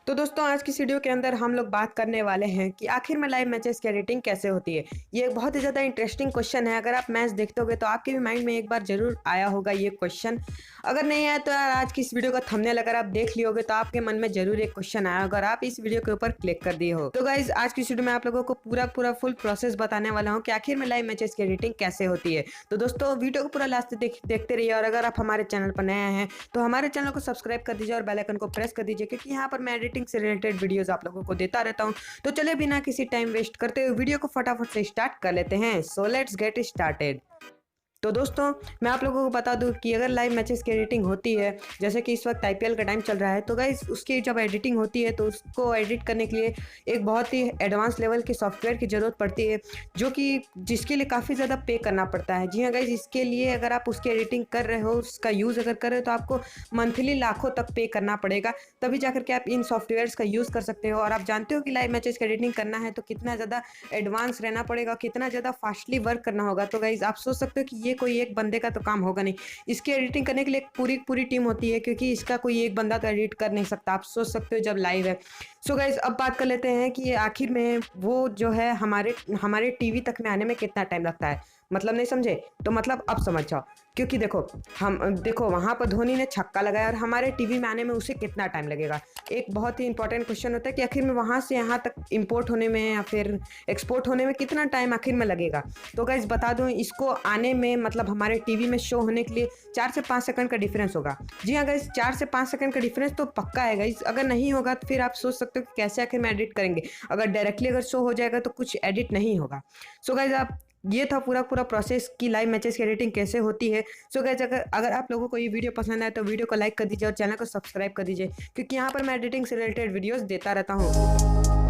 तो दोस्तों आज की इस वीडियो के अंदर हम लोग बात करने वाले हैं कि आखिर में लाइव मैचेस की एडिटिंग कैसे होती है। ये एक बहुत ही ज़्यादा इंटरेस्टिंग क्वेश्चन है। अगर आप मैच देखते होगे तो आपके भी माइंड में एक बार जरूर आया होगा ये क्वेश्चन। अगर नहीं आया तो यार आज की इस वीडियो का थंबनेल अगर आप देख लियोगे तो आपके मन में जरूर एक क्वेश्चन आया होगा और आप इस वीडियो के ऊपर क्लिक कर दिए हो। तो गाइज आज की इस वीडियो में आप लोगों को पूरा फुल प्रोसेस बताने वाला हूँ कि आखिर में लाइव मैचेस की एडिटिंग कैसे होती है। तो दोस्तों वीडियो को पूरा लास्ट तक देखते रहिए और अगर आप हमारे चैनल पर नए हैं तो हमारे चैनल को सब्सक्राइब कर दीजिए और बेल आइकन को प्रेस कर दीजिए, क्योंकि यहाँ पर मैं एडिटिंग से रिलेटेड वीडियोस आप लोगों को देता रहता हूँ। तो चलिए बिना किसी टाइम वेस्ट करते हुए वीडियो को फटाफट से स्टार्ट कर लेते हैं। So let's get started. तो दोस्तों मैं आप लोगों को बता दूं कि अगर लाइव मैचेस की एडिटिंग होती है, जैसे कि इस वक्त आईपीएल का टाइम चल रहा है, तो गाइस उसकी जब एडिटिंग होती है तो उसको एडिट करने के लिए एक बहुत ही एडवांस लेवल के सॉफ्टवेयर की ज़रूरत पड़ती है, जो कि जिसके लिए काफ़ी ज़्यादा पे करना पड़ता है। जी हाँ गाइस, इसके लिए अगर आप उसकी एडिटिंग कर रहे हो, उसका यूज़ अगर कर रहे हो तो आपको मंथली लाखों तक पे करना पड़ेगा, तभी जाकर के आप इन सॉफ्टवेयर्स का यूज़ कर सकते हो। और आप जानते हो कि लाइव मैचेस की एडिटिंग करना है तो कितना ज़्यादा एडवांस रहना पड़ेगा, कितना ज़्यादा फास्टली वर्क करना होगा। तो गाइज आप सोच सकते हो कि ये कोई एक बंदे का तो काम होगा नहीं, इसकी एडिटिंग करने के लिए पूरी टीम होती है, क्योंकि इसका कोई एक बंदा तो एडिट कर नहीं सकता। आप सोच सकते हो जब लाइव है। सो गाइज अब बात कर लेते हैं कि आखिर में वो जो है हमारे टीवी तक में आने में कितना टाइम लगता है। मतलब नहीं समझे तो मतलब अब समझ जाओ, क्योंकि देखो वहां पर धोनी ने छक्का लगाया और हमारे टीवी में आने में उसे कितना टाइम लगेगा। एक बहुत ही इंपॉर्टेंट क्वेश्चन होता है कि आखिर में वहां से यहाँ तक इंपोर्ट होने में या फिर एक्सपोर्ट होने में कितना टाइम आखिर में लगेगा। तो गाइज बता दूं, इसको आने में मतलब हमारे टीवी में शो होने के लिए 4 से 5 सेकंड का डिफरेंस होगा। जी हाँ गाइज, 4 से 5 सेकंड का डिफरेंस तो पक्का है गाइज। अगर नहीं होगा तो फिर आप सोच सकते हो कि कैसे आखिर में एडिट करेंगे। अगर डायरेक्टली अगर शो हो जाएगा तो कुछ एडिट नहीं होगा। सो गाइज आप ये था पूरा प्रोसेस की लाइव मैचेस की एडिटिंग कैसे होती है। सो गाइज अगर आप लोगों को ये वीडियो पसंद आए तो वीडियो को लाइक कर दीजिए और चैनल को सब्सक्राइब कर दीजिए, क्योंकि यहाँ पर मैं एडिटिंग से रिलेटेड वीडियोस देता रहता हूँ।